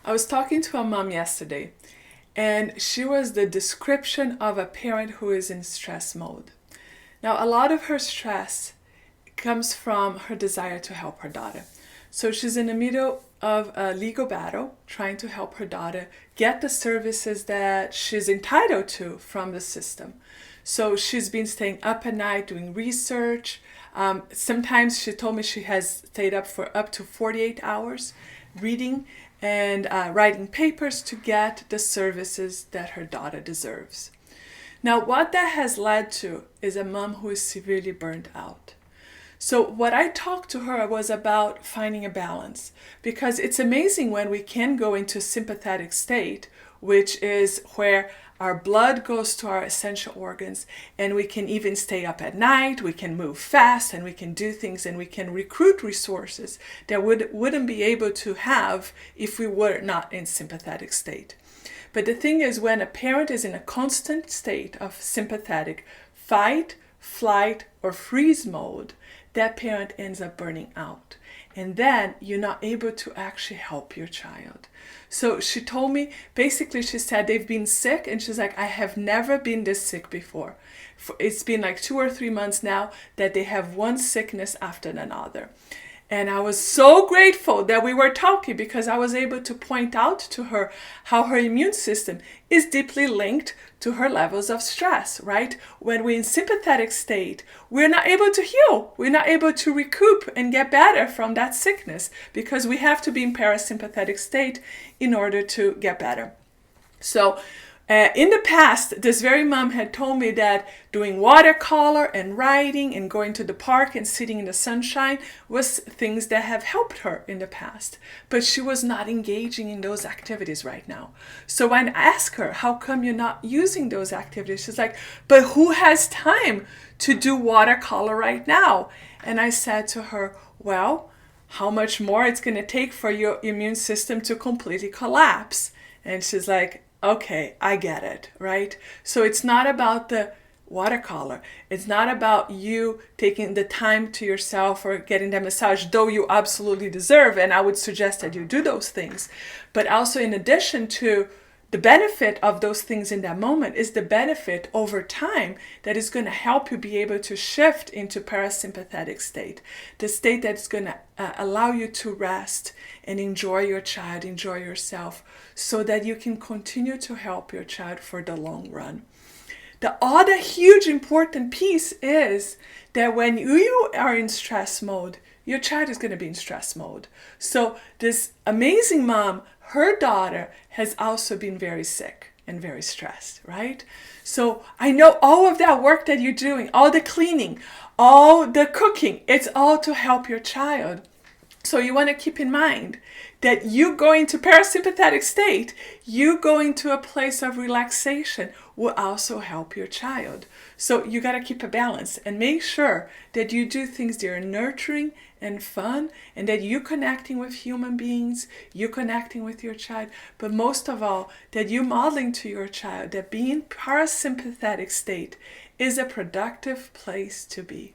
I was talking to a mom yesterday, and she was the description of a parent who is in stress mode. Now, a lot of her stress comes from her desire to help her daughter. So she's in the middle of a legal battle trying to help her daughter get the services that she's entitled to from the system. So she's been staying up at night doing research. Sometimes she told me she has stayed up for up to 48 hours reading and writing papers to get the services that her daughter deserves. Now, what that has led to is a mom who is severely burned out. So what I talked to her was about finding a balance, because it's amazing when we can go into sympathetic state, which is where our blood goes to our essential organs, and we can even stay up at night, we can move fast, and we can do things, and we can recruit resources that wouldn't be able to have if we were not in sympathetic state. But the thing is, when a parent is in a constant state of sympathetic fight, flight, or freeze mode, that parent ends up burning out. And then you're not able to actually help your child. So she told me, basically she said they've been sick, and she's like, I have never been this sick before. It's been like 2 or 3 months now that they have one sickness after another. And I was so grateful that we were talking, because I was able to point out to her how her immune system is deeply linked to her levels of stress, right? When we're in sympathetic state, we're not able to heal. We're not able to recoup and get better from that sickness, because we have to be in parasympathetic state in order to get better. So in the past, this very mom had told me that doing watercolor and writing and going to the park and sitting in the sunshine was things that have helped her in the past. But she was not engaging in those activities right now. So when I asked her, how come you're not using those activities? She's like, but who has time to do watercolor right now? And I said to her, well, how much more it's going to take for your immune system to completely collapse? And she's like, okay, I get it, right? So it's not about the watercolor. It's not about you taking the time to yourself or getting the massage, though you absolutely deserve, and I would suggest that you do those things. But also, in addition to the benefit of those things in that moment, is the benefit over time that is going to help you be able to shift into parasympathetic state, the state that's going to allow you to rest and enjoy your child, enjoy yourself, so that you can continue to help your child for the long run. The other huge important piece is that when you are in stress mode, your child is going to be in stress mode. So this amazing mom, her daughter has also been very sick and very stressed, right? So I know all of that work that you're doing, all the cleaning, all the cooking, it's all to help your child. So you want to keep in mind that you going to parasympathetic state, you going to a place of relaxation will also help your child. So you got to keep a balance and make sure that you do things that are nurturing and fun, and that you're connecting with human beings, you're connecting with your child, but most of all, that you're modeling to your child that being parasympathetic state is a productive place to be.